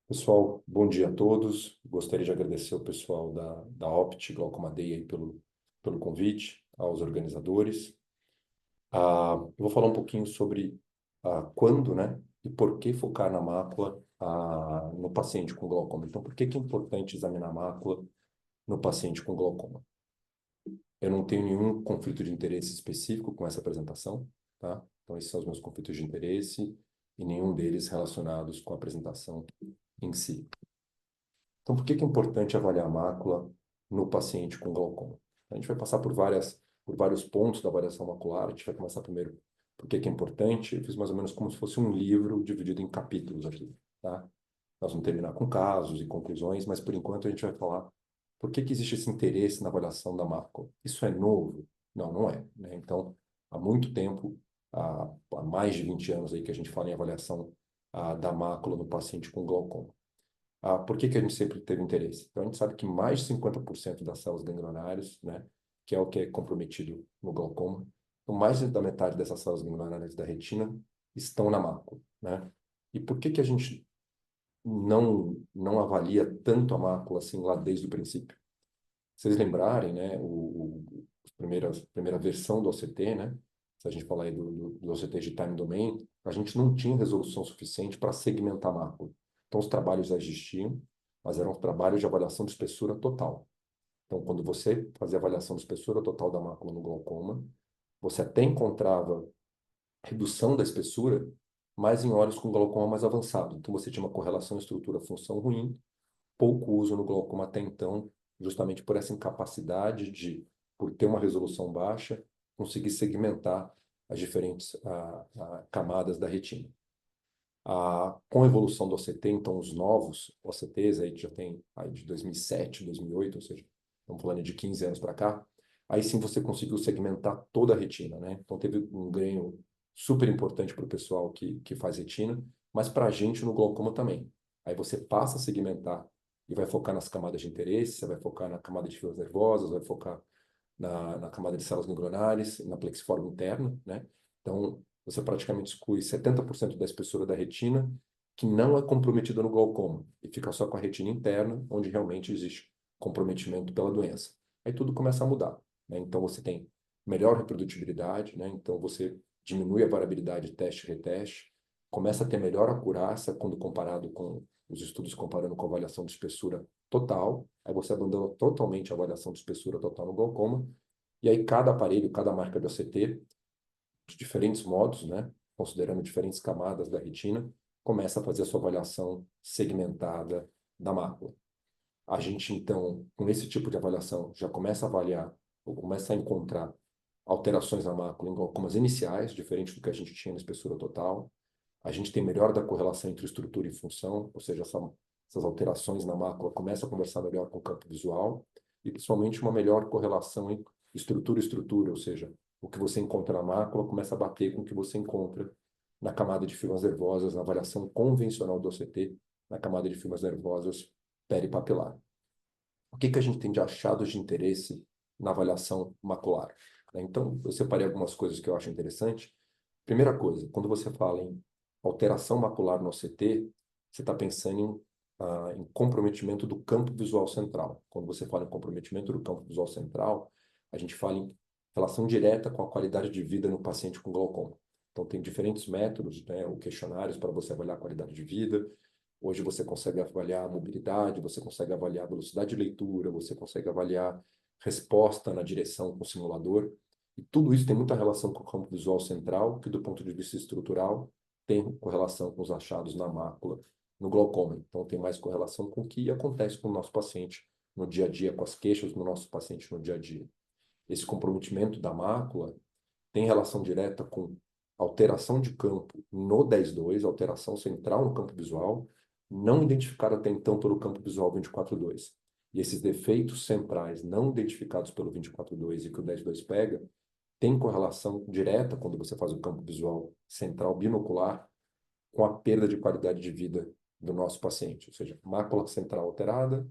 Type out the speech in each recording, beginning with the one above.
Pessoal, bom dia a todos. Gostaria de agradecer ao pessoal da Opt, Glaucoma Day, aí pelo convite, aos organizadores. Eu vou falar um pouquinho sobre quando, né, e por que focar na mácula no paciente com glaucoma. Então, por que que é importante examinar a mácula no paciente com glaucoma? Eu não tenho nenhum conflito de interesse específico com essa apresentação, tá? Então, esses são os meus conflitos de interesse e nenhum deles relacionados com a apresentação em si. Então, por que que é importante avaliar a mácula no paciente com glaucoma? A gente vai passar por vários pontos da avaliação macular. A gente vai começar primeiro por que que é importante. Eu fiz mais ou menos como se fosse um livro dividido em capítulos aqui, tá? Nós vamos terminar com casos e conclusões, mas por enquanto a gente vai falar por que que existe esse interesse na avaliação da mácula. Isso é novo? Não, não é, né? Então, há muito tempo, há mais de 20 anos aí que a gente fala em avaliação da mácula no paciente com glaucoma. Por que que a gente sempre teve interesse? Então, a gente sabe que mais de 50% das células ganglionares, né, que é o que é comprometido no glaucoma, então mais da metade dessas células ganglionares da retina estão na mácula, né? E por que que a gente não avalia tanto a mácula assim lá desde o princípio? Se vocês lembrarem, né, primeira versão do OCT, né, se a gente falar aí do OCT de time domain, a gente não tinha resolução suficiente para segmentar a mácula. Então, os trabalhos já existiam, mas eram trabalhos de avaliação de espessura total. Então, quando você fazia avaliação de espessura total da mácula no glaucoma, você até encontrava redução da espessura, mas em olhos com glaucoma mais avançado. Então, você tinha uma correlação estrutura-função ruim, pouco uso no glaucoma até então, justamente por essa incapacidade de, por ter uma resolução baixa, conseguir segmentar as diferentes camadas da retina. Com a evolução do OCT, então os novos OCTs, aí que já tem aí de 2007, 2008, ou seja, estamos falando de 15 anos para cá, aí sim você conseguiu segmentar toda a retina, né? Então teve um ganho super importante para o pessoal que faz retina, mas para a gente no glaucoma também. Aí você passa a segmentar e vai focar nas camadas de interesse, você vai focar na camada de filas nervosas, vai focar na camada de células ganglionares, na plexiforme interna, né? Então, você praticamente exclui 70% da espessura da retina, que não é comprometida no glaucoma, e fica só com a retina interna, onde realmente existe comprometimento pela doença. Aí tudo começa a mudar, né? Então, você tem melhor reprodutibilidade, né? Então, você diminui a variabilidade teste-reteste, começa a ter melhor acurácia quando comparado com os estudos comparando com a avaliação de espessura total, aí você abandona totalmente a avaliação de espessura total no glaucoma, e aí cada aparelho, cada marca de OCT, de diferentes modos, né, considerando diferentes camadas da retina, começa a fazer a sua avaliação segmentada da mácula. A gente, então, com esse tipo de avaliação, já começa a avaliar, ou começa a encontrar alterações na mácula em glaucomas iniciais, diferente do que a gente tinha na espessura total. A gente tem melhora da correlação entre estrutura e função, ou seja, essas alterações na mácula começam a conversar melhor com o campo visual, e principalmente uma melhor correlação em estrutura e estrutura, ou seja, o que você encontra na mácula começa a bater com o que você encontra na camada de fibras nervosas, na avaliação convencional do OCT, na camada de fibras nervosas peripapilar. O que que a gente tem de achados de interesse na avaliação macular, né? Então, eu separei algumas coisas que eu acho interessante. Primeira coisa, quando você fala em alteração macular no OCT, você está pensando em comprometimento do campo visual central. Quando você fala em comprometimento do campo visual central, a gente fala em relação direta com a qualidade de vida no paciente com glaucoma. Então, tem diferentes métodos, né, ou questionários para você avaliar a qualidade de vida. Hoje você consegue avaliar a mobilidade, você consegue avaliar a velocidade de leitura, você consegue avaliar resposta na direção com o simulador. E tudo isso tem muita relação com o campo visual central, que do ponto de vista estrutural tem correlação com os achados na mácula, no glaucoma. Então tem mais correlação com o que acontece com o nosso paciente no dia a dia, com as queixas do nosso paciente no dia a dia. Esse comprometimento da mácula tem relação direta com alteração de campo no 10.2, alteração central no campo visual, não identificada até então pelo campo visual 24.2. E esses defeitos centrais não identificados pelo 24.2 e que o 10.2 pega, tem correlação direta quando você faz o campo visual central binocular com a perda de qualidade de vida do nosso paciente, ou seja, mácula central alterada,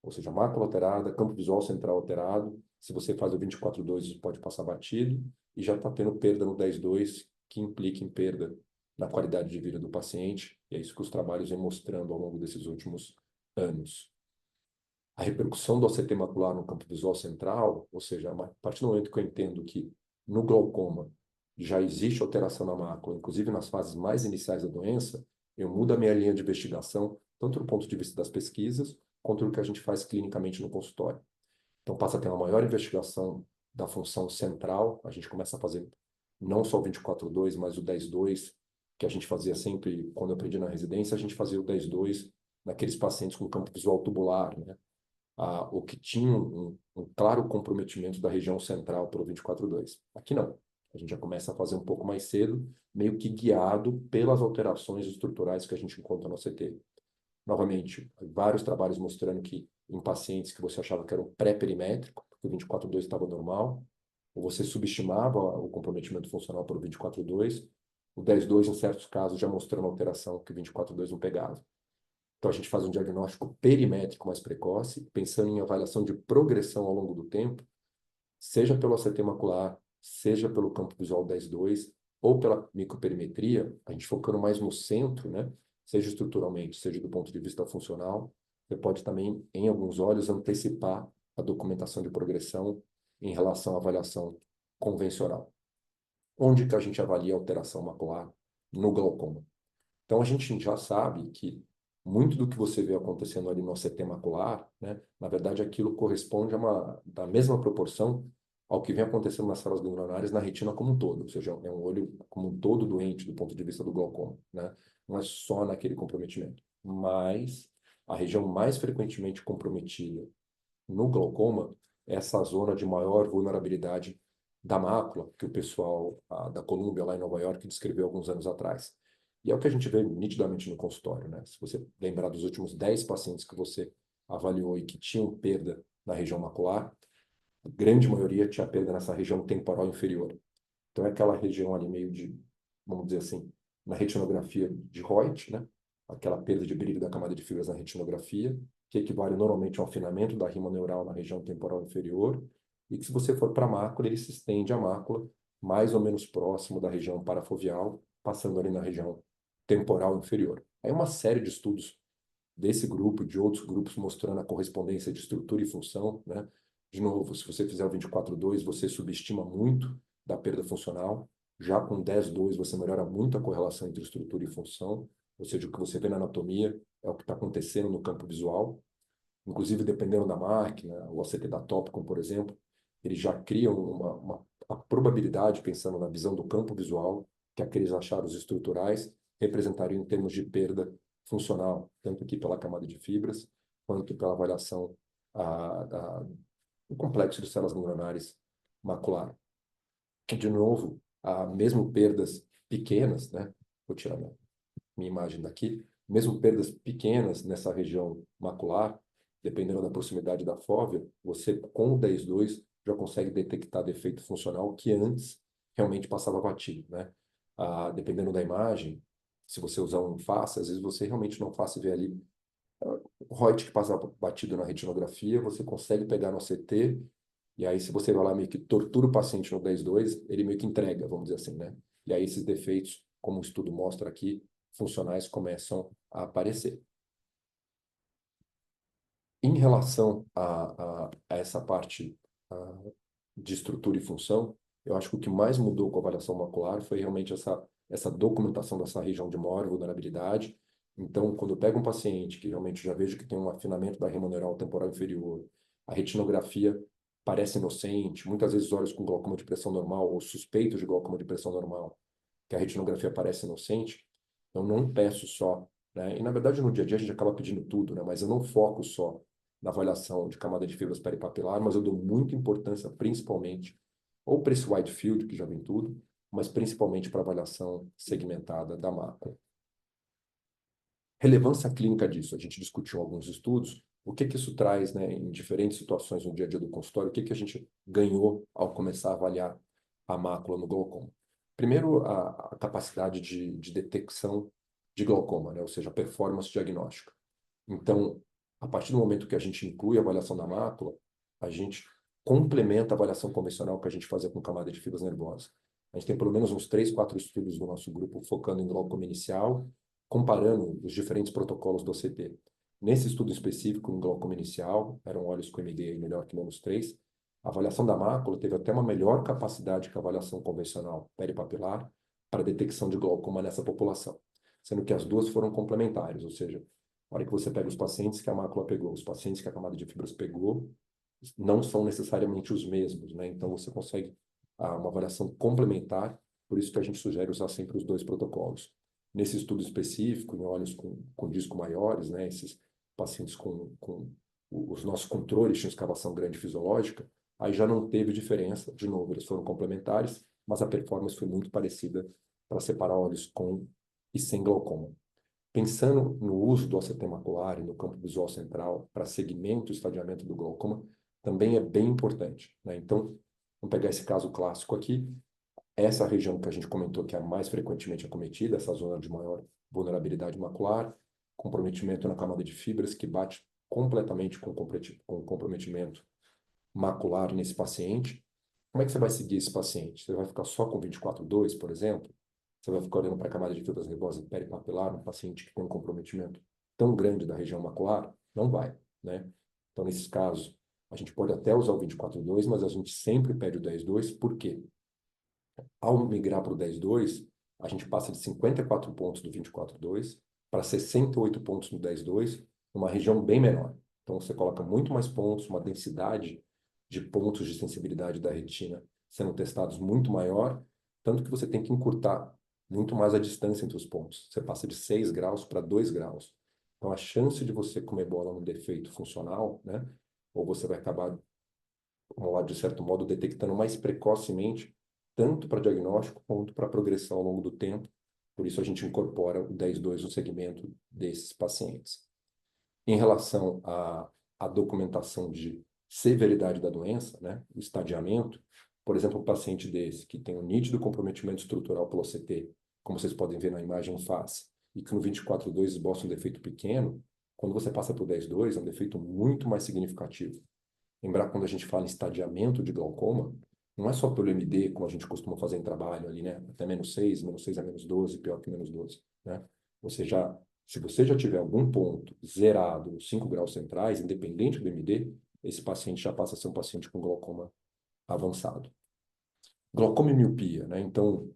ou seja, mácula alterada, campo visual central alterado. Se você faz o 24.2, isso pode passar batido e já está tendo perda no 10.2, que implica em perda na qualidade de vida do paciente, e é isso que os trabalhos vêm mostrando ao longo desses últimos anos. A repercussão do OCT macular no campo visual central, ou seja, a partir do momento que eu entendo que no glaucoma já existe alteração na mácula, inclusive nas fases mais iniciais da doença, eu mudo a minha linha de investigação, tanto do ponto de vista das pesquisas, quanto do que a gente faz clinicamente no consultório. Então passa a ter uma maior investigação da função central, a gente começa a fazer não só o 24/2, mas o 10/2, que a gente fazia sempre, quando eu aprendi na residência, a gente fazia o 10/2 naqueles pacientes com campo visual tubular, né? O que tinha um claro comprometimento da região central pelo 24/2. Aqui não. A gente já começa a fazer um pouco mais cedo, meio que guiado pelas alterações estruturais que a gente encontra no CT. Novamente, vários trabalhos mostrando que em pacientes que você achava que eram pré-perimétrico, porque o 24/2 estava normal, ou você subestimava o comprometimento funcional pelo 24/2, o 10/2, em certos casos, já mostrando alteração que o 24/2 não pegava. Então, a gente faz um diagnóstico perimétrico mais precoce, pensando em avaliação de progressão ao longo do tempo, seja pelo ACT macular, seja pelo campo visual 10/2, ou pela microperimetria, a gente focando mais no centro, né? Seja estruturalmente, seja do ponto de vista funcional, você pode também, em alguns olhos, antecipar a documentação de progressão em relação à avaliação convencional. Onde que a gente avalia a alteração macular no glaucoma? Então, a gente já sabe que muito do que você vê acontecendo ali no OCT macular, né, na verdade, aquilo corresponde da mesma proporção ao que vem acontecendo nas células ganglionares na retina como um todo, ou seja, é um olho como um todo doente do ponto de vista do glaucoma, né? Não é só naquele comprometimento. Mas a região mais frequentemente comprometida no glaucoma é essa zona de maior vulnerabilidade da mácula, que o pessoal da Columbia, lá em Nova York, descreveu alguns anos atrás. E é o que a gente vê nitidamente no consultório, né? Se você lembrar dos últimos 10 pacientes que você avaliou e que tinham perda na região macular, a grande maioria tinha perda nessa região temporal inferior. Então é aquela região ali meio de, vamos dizer assim, na retinografia de Reut, né? Aquela perda de brilho da camada de fibras na retinografia, que equivale normalmente ao afinamento da rima neural na região temporal inferior, e que se você for para a mácula, ele se estende a mácula mais ou menos próximo da região parafoveal, passando ali na região temporal inferior. Aí uma série de estudos desse grupo e de outros grupos mostrando a correspondência de estrutura e função, né? De novo, se você fizer o 24/2, você subestima muito da perda funcional. Já com 10/2, você melhora muito a correlação entre estrutura e função, ou seja, o que você vê na anatomia é o que está acontecendo no campo visual. Inclusive, dependendo da máquina, o OCT da Topcon, por exemplo, eles já criam a probabilidade, pensando na visão do campo visual, que aqueles achados estruturais representariam em termos de perda funcional, tanto aqui pela camada de fibras, quanto pela avaliação do complexo de células ganglionares macular. Que, de novo, mesmo perdas pequenas, né? Vou tirar minha imagem daqui, mesmo perdas pequenas nessa região macular, dependendo da proximidade da fóvea, você com o 10/2 já consegue detectar defeito funcional que antes realmente passava batido, né? Dependendo da imagem, se você usar um face, às vezes você realmente não face vê ali o Reut que passa batido na retinografia, você consegue pegar no CT, e aí se você vai lá meio que tortura o paciente no 10/2, ele meio que entrega, vamos dizer assim, né? E aí esses defeitos, como o estudo mostra aqui, funcionais começam a aparecer. Em relação a essa parte de estrutura e função, eu acho que o que mais mudou com a avaliação macular foi realmente essa documentação dessa região de maior vulnerabilidade. Então, quando eu pego um paciente que realmente já vejo que tem um afinamento da rima neural temporal inferior, a retinografia parece inocente, muitas vezes olhos com glaucoma de pressão normal ou suspeitos de glaucoma de pressão normal, que a retinografia parece inocente, eu não peço só, né? E na verdade no dia a dia a gente acaba pedindo tudo, né? Mas eu não foco só na avaliação de camada de fibras peripapilar, mas eu dou muita importância principalmente ou para esse wide field, que já vem tudo, mas principalmente para a avaliação segmentada da mácula. Relevância clínica disso, a gente discutiu alguns estudos, o que que isso traz, né, em diferentes situações no dia a dia do consultório, o que que a gente ganhou ao começar a avaliar a mácula no glaucoma. Primeiro, a capacidade de detecção de glaucoma, né, ou seja, a performance diagnóstica. Então, a partir do momento que a gente inclui a avaliação da mácula, a gente complementa a avaliação convencional que a gente fazia com camada de fibras nervosas. A gente tem pelo menos uns 3, 4 estudos do nosso grupo focando em glaucoma inicial, comparando os diferentes protocolos do OCT. Nesse estudo específico, no glaucoma inicial, eram olhos com MD melhor que -3, a avaliação da mácula teve até uma melhor capacidade que a avaliação convencional peripapilar para detecção de glaucoma nessa população, sendo que as duas foram complementares, ou seja, na hora que você pega os pacientes que a mácula pegou, os pacientes que a camada de fibras pegou, não são necessariamente os mesmos, né? Então você consegue uma avaliação complementar, por isso que a gente sugere usar sempre os dois protocolos. Nesse estudo específico, em olhos com disco maiores, né? Esses pacientes com os nossos controles tinham escavação grande fisiológica, aí já não teve diferença, de novo, eles foram complementares, mas a performance foi muito parecida para separar olhos com e sem glaucoma. Pensando no uso do OCT macular e no campo visual central para segmento e estadiamento do glaucoma, também é bem importante, né? Então, vamos pegar esse caso clássico aqui. Essa região que a gente comentou que é a mais frequentemente acometida, essa zona de maior vulnerabilidade macular, comprometimento na camada de fibras que bate completamente com o comprometimento macular nesse paciente. Como é que você vai seguir esse paciente? Você vai ficar só com 24/2, por exemplo? Você vai ficar olhando para a camada de fibras nervosas peripapilar no paciente que tem um comprometimento tão grande da região macular? Não vai, né? Então, nesses casos, a gente pode até usar o 24/2, mas a gente sempre pede o 10/2, por quê? Ao migrar para o 10/2, a gente passa de 54 pontos do 24/2 para 68 pontos no 10/2, numa região bem menor. Então, você coloca muito mais pontos, uma densidade de pontos de sensibilidade da retina sendo testados muito maior, tanto que você tem que encurtar muito mais a distância entre os pontos. Você passa de 6 graus para 2 graus. Então, a chance de você comer bola num defeito funcional, né? Ou você vai acabar, de certo modo, detectando mais precocemente, tanto para diagnóstico quanto para progressão ao longo do tempo. Por isso, a gente incorpora o 10/2 no segmento desses pacientes. Em relação à documentação de severidade da doença, né, o estadiamento, por exemplo, um paciente desse que tem um nítido comprometimento estrutural pelo OCT, como vocês podem ver na imagem em face, e que no 24/2 esboça um defeito pequeno, quando você passa para o 10/2, é um defeito muito mais significativo. Lembrar quando a gente fala em estadiamento de glaucoma, não é só pelo MD, como a gente costuma fazer em trabalho ali, né? Até -6, -6 a -12, pior que -12, né? Se você já tiver algum ponto zerado nos 5 graus centrais, independente do MD, esse paciente já passa a ser um paciente com glaucoma avançado. Glaucoma e miopia, né? Então,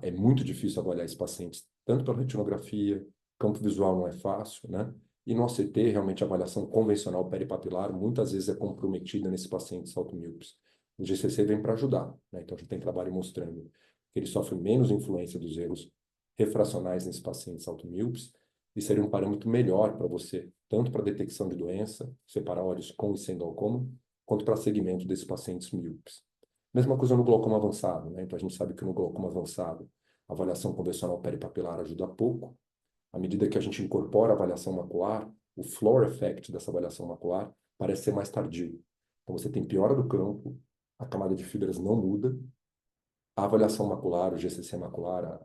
é muito difícil avaliar esses pacientes, tanto pela retinografia, campo visual não é fácil, né? E no OCT, realmente, a avaliação convencional peripapilar muitas vezes é comprometida nesses pacientes automíopes. O GCC vem para ajudar, né? Então, a gente tem trabalho mostrando que ele sofre menos influência dos erros refracionais nesses pacientes automíopes e seria um parâmetro melhor para você, tanto para detecção de doença, separar olhos com e sem glaucoma, quanto para segmento desses pacientes míopes. Mesma coisa no glaucoma avançado, né? Então, a gente sabe que no glaucoma avançado, a avaliação convencional peripapilar ajuda pouco. À medida que a gente incorpora a avaliação macular, o floor effect dessa avaliação macular parece ser mais tardio. Então, você tem piora do campo, a camada de fibras não muda, a avaliação macular, o GCC macular,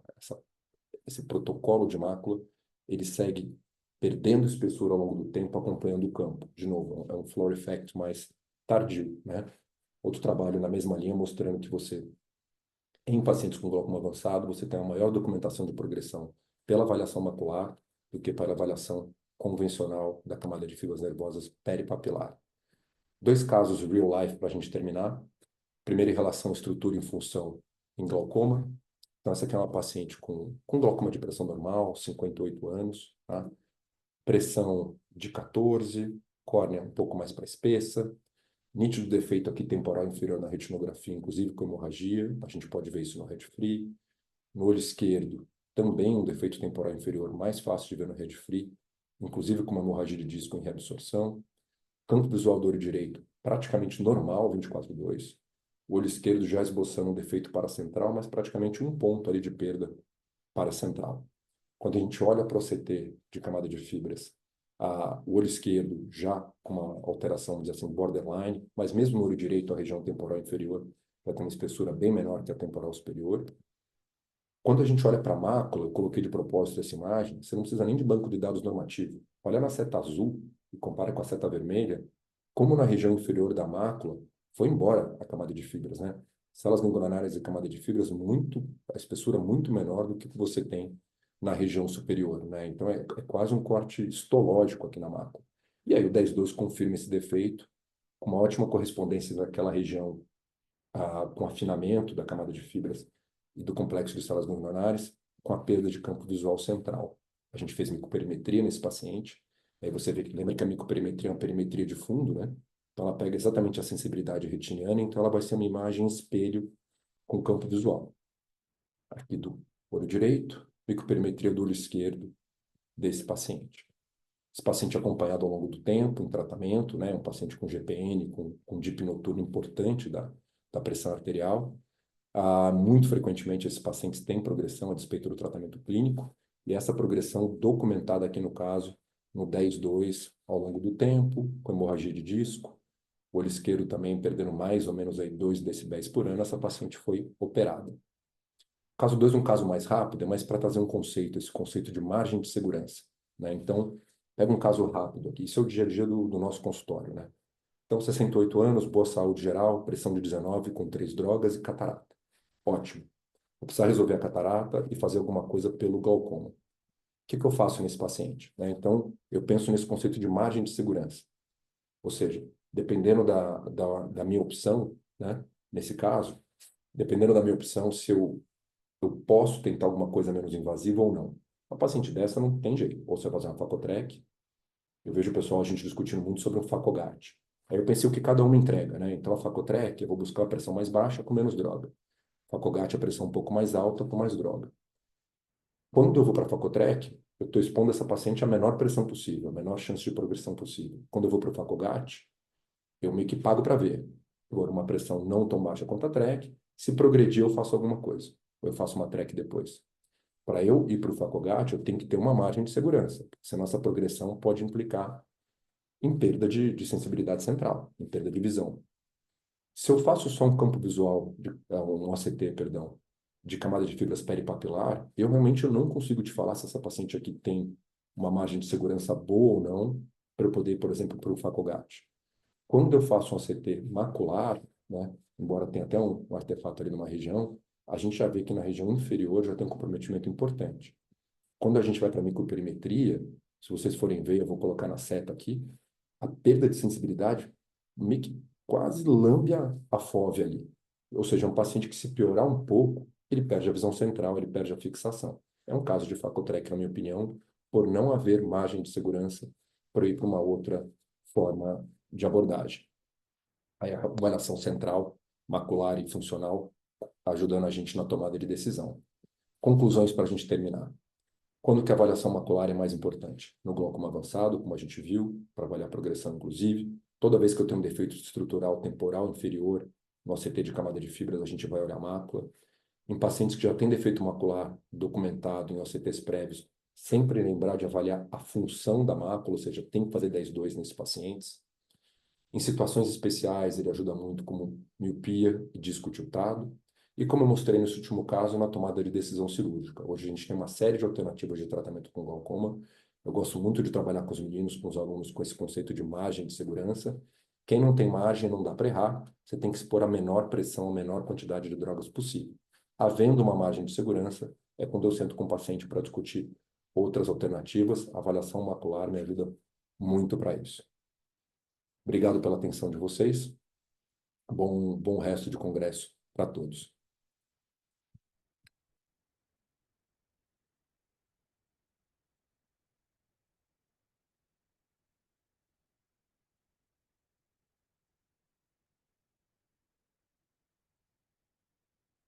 esse protocolo de mácula, ele segue perdendo espessura ao longo do tempo, acompanhando o campo. De novo, é um floor effect mais tardio, né? Outro trabalho na mesma linha mostrando que você, em pacientes com glaucoma avançado, você tem uma maior documentação de progressão pela avaliação macular do que para a avaliação convencional da camada de fibras nervosas peripapilar. 2 casos real life para a gente terminar. Primeiro, em relação à estrutura e função em glaucoma. Então, essa aqui é uma paciente com glaucoma de pressão normal, 58 anos, tá? Pressão de 14, córnea um pouco mais para espessa, nítido defeito aqui temporal inferior na retinografia, inclusive com hemorragia, a gente pode ver isso no head free. No olho esquerdo, também um defeito temporal inferior, mais fácil de ver no head free, inclusive com uma hemorragia de disco em reabsorção. Campo visual do olho direito, praticamente normal, 24/2. O olho esquerdo já esboçando um defeito paracentral, mas praticamente um ponto ali de perda paracentral. Quando a gente olha para o CT de camada de fibras, o olho esquerdo já com uma alteração, vamos dizer assim, borderline, mas mesmo no olho direito, a região temporal inferior vai ter uma espessura bem menor que a temporal superior. Quando a gente olha para a mácula, eu coloquei de propósito essa imagem, você não precisa nem de banco de dados normativo. Olha na seta azul e compara com a seta vermelha, como na região inferior da mácula foi embora a camada de fibras, né? células ganglionares e camada de fibras a espessura muito menor do que você tem na região superior, né? Então é quase um corte histológico aqui na mácula. E aí o 10-12 confirma esse defeito, com uma ótima correspondência daquela região com afinamento da camada de fibras e do complexo de células ganglionares, com a perda de campo visual central. A gente fez micoperimetria nesse paciente, aí você vê que lembra que a micoperimetria é uma perimetria de fundo, né? Então ela pega exatamente a sensibilidade retiniana, então ela vai ser uma imagem espelho com campo visual. Aqui do olho direito, micoperimetria do olho esquerdo desse paciente. Esse paciente acompanhado ao longo do tempo, em tratamento, né? Um paciente com GPN, com dip noturno importante da pressão arterial. Muito frequentemente, esses pacientes têm progressão a despeito do tratamento clínico, e essa progressão documentada aqui no caso, no 10-2, ao longo do tempo, com hemorragia de disco, o olho esquerdo também perdendo mais ou menos aí 2 decibéis por ano, essa paciente foi operada. O caso 2 é um caso mais rápido, é mais para trazer um conceito, esse conceito de margem de segurança, né? Então, pega um caso rápido aqui, isso é o dia a dia do nosso consultório, né? Então, 68 anos, boa saúde geral, pressão de 19 com 3 drogas e catarata. Ótimo. Vou precisar resolver a catarata e fazer alguma coisa pelo glaucoma. O que eu faço nesse paciente, né? Então, eu penso nesse conceito de margem de segurança. Ou seja, dependendo da minha opção, né? Nesse caso, dependendo da minha opção, se eu posso tentar alguma coisa menos invasiva ou não. Uma paciente dessa não tem jeito. Ou você vai fazer uma facotrec. Eu vejo o pessoal, a gente discutindo muito sobre o Facogart. Aí eu pensei o que cada uma entrega, né? Então, a facotrec, eu vou buscar a pressão mais baixa com menos droga. Facogart, a pressão um pouco mais alta com mais droga. Quando eu vou para a Facotrec, eu estou expondo essa paciente à menor pressão possível, a menor chance de progressão possível. Quando eu vou para o Facogart, eu meio que pago para ver. Eu vou numa pressão não tão baixa quanto a TREC. Se progredir, eu faço alguma coisa. Ou eu faço uma TREC depois. Para eu ir para o Facogart, eu tenho que ter uma margem de segurança, senão essa progressão pode implicar em perda de sensibilidade central, em perda de visão. Se eu faço só um campo visual, um OCT, perdão, de camada de fibras peripapilar, eu realmente não consigo te falar se essa paciente aqui tem uma margem de segurança boa ou não, para eu poder, por exemplo, para o Facogart. Quando eu faço um OCT macular, né, embora tenha até um artefato ali numa região, a gente já vê que na região inferior já tem um comprometimento importante. Quando a gente vai para a microperimetria, se vocês forem ver, eu vou colocar na seta aqui, a perda de sensibilidade meio que quase lambe a fóvea ali. Ou seja, é um paciente que, se piorar um pouco, ele perde a visão central, ele perde a fixação. É um caso de Facotrec, na minha opinião, por não haver margem de segurança para ir para uma outra forma de abordagem. Aí a avaliação central, macular e funcional, ajudando a gente na tomada de decisão. Conclusões para a gente terminar. Quando que a avaliação macular é mais importante? No glaucoma avançado, como a gente viu, para avaliar a progressão, inclusive. Toda vez que eu tenho um defeito estrutural temporal inferior, no OCT de camada de fibras, a gente vai olhar a mácula. Em pacientes que já têm defeito macular documentado em OCTs prévios, sempre lembrar de avaliar a função da mácula, ou seja, tem que fazer 10-2 nesses pacientes. Em situações especiais, ele ajuda muito, como miopia e disco tiltado. E como eu mostrei nesse último caso, na tomada de decisão cirúrgica. Hoje a gente tem uma série de alternativas de tratamento com glaucoma. Eu gosto muito de trabalhar com os meninos, com os alunos, com esse conceito de margem de segurança. Quem não tem margem, não dá para errar. Você tem que expor a menor pressão, a menor quantidade de drogas possível. Havendo uma margem de segurança, é quando eu sento com o paciente para discutir outras alternativas. A avaliação macular me ajuda muito para isso. Obrigado pela atenção de vocês. Bom resto de congresso para todos.